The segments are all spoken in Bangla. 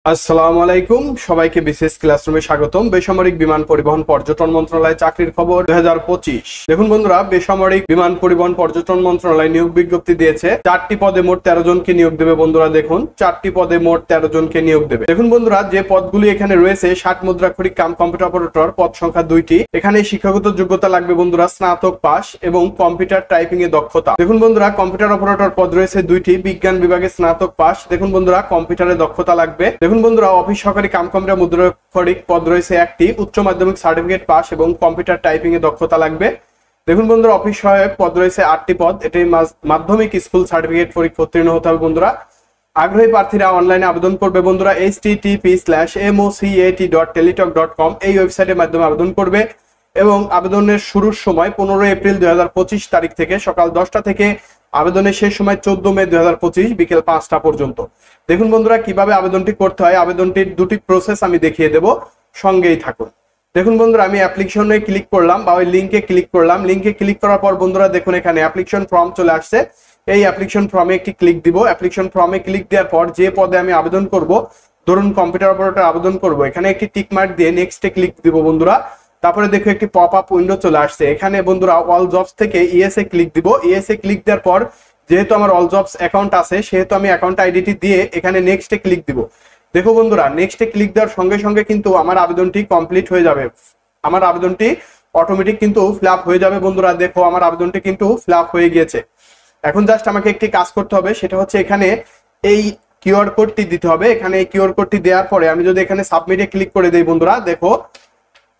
আসসালামু আলাইকুম, সবাইকে বিশেষ ক্লাসরুমে স্বাগতম। বেসামরিক বিমান পরিবহন পর্যটন মন্ত্রণালয় চাকরির খবর 2025। দেখুন বন্ধুরা, বেসামরিক বিমান পরিবহন পর্যটন মন্ত্রণালয় নিয়োগ বিজ্ঞপ্তি দিয়েছে। 4টি পদে মোট 13 জনকে নিয়োগ দেবে। বন্ধুরা দেখুন, 4টি পদে মোট 13 জনকে নিয়োগ দেবে। দেখুন বন্ধুরা, যে পদগুলি এখানে রয়েছে 60 মুদ্রাক্ষরিক কাম কম্পিউটার অপারেটর, পদ সংখ্যা 2টি। এখানে শিক্ষাগত যোগ্যতা লাগবে বন্ধুরা স্নাতক পাস এবং কম্পিউটার টাইপিং এ দক্ষতা। দেখুন বন্ধুরা, কম্পিউটার অপারেটর পদ রয়েছে 2টি, বিজ্ঞান বিভাগে স্নাতক পাস। দেখুন বন্ধুরা, কম্পিউটারে দক্ষতা লাগবে। দেখুন বন্ধুরা, অফিস সহকারী কাম কম্পিউটার মুদ্রাক্ষরিক পদ রয়েছে 1টি, উচ্চ মাধ্যমিক সার্টিফিকেট পাস এবং কম্পিউটার টাইপিং এ দক্ষতা লাগবে। দেখুন বন্ধুরা, অফিস সহায়ক পদ রয়েছে 8টি পদ, এটি মাধ্যমিক স্কুল সার্টিফিকেট পরীক্ষা উত্তীর্ণ হতে হবে। বন্ধুরা, আগ্রহী প্রার্থীরা অনলাইনে আবেদন করবে। বন্ধুরা, http:/mocet.teletalk.com এই ওয়েবসাইটের মাধ্যমে আবেদন করবে এবং আবেদনের শুরুর সময় 15 এপ্রিল 2025 তারিখ থেকে সকাল 10টা থেকে আবেদনের শেষ সময় 14 মে 2025 বিকেল 5টা পর্যন্ত। দেখুন বন্ধুরা, কিভাবে আবেদনটি করতে হয়, আবেদনটির দুটি প্রসেস আমি দেখিয়ে দেব, সঙ্গেই থাকুন। দেখুন বন্ধুরা, আমি অ্যাপ্লিকেশনে ক্লিক করলাম বা ওই লিঙ্কে ক্লিক করলাম। লিঙ্কে ক্লিক করার পর বন্ধুরা দেখুন, এখানে অ্যাপ্লিকেশন ফর্ম চলে আসছে। এই অ্যাপ্লিকেশন ফর্মে একটি ক্লিক দিব। অ্যাপ্লিকেশন ফর্মে ক্লিক দেওয়ার পর যে পদে আমি আবেদন করব, ধরুন কম্পিউটার অপারেটর আবেদন করব, এখানে একটি টিক মার্ক দিয়ে নেক্সটে ক্লিক দিব বন্ধুরা। তারপরে দেখো একটি পপ আপ উইন্ডো চলে আসছে। এখানে বন্ধুরা অল জবস থেকে ইএসএ ক্লিক দিব। ইএসএ ক্লিক দেওয়ার পর যেহেতু আমার অল জবস অ্যাকাউন্ট আছে, সেহেতু আমি অ্যাকাউন্ট আইডিটি দিয়ে এখানে নেক্সটে ক্লিক দিব। দেখো বন্ধুরা, নেক্সটে ক্লিক দেওয়ার সঙ্গে সঙ্গে কিন্তু আমার আবেদনটি কমপ্লিট হয়ে যাবে। আমার আবেদনটি অটোমেটিক কিন্তু ফিল আপ হয়ে যাবে। বন্ধুরা দেখো, আমার আবেদনটি কিন্তু ফিল আপ হয়ে গিয়েছে। এখন জাস্ট আমাকে একটি কাজ করতে হবে, সেটা হচ্ছে এখানে এই কিউআর কোডটি দিতে হবে। এখানে এই কিউআর কোডটি দেওয়ার পরে আমি যদি এখানে সাবমিটে ক্লিক করে দেই বন্ধুরা দেখো,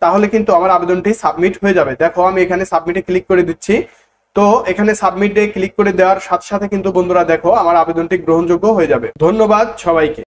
তাহলে কিন্তু আমার আবেদনটি সাবমিট হয়ে যাবে। দেখো, আমি এখানে সাবমিটে ক্লিক করে দিচ্ছি। তো এখানে সাবমিটে ক্লিক করে দেওয়ার সাথে সাথে কিন্তু বন্ধুরা দেখো, আমার আবেদনটি গ্রহণযোগ্য হয়ে যাবে। ধন্যবাদ সবাইকে।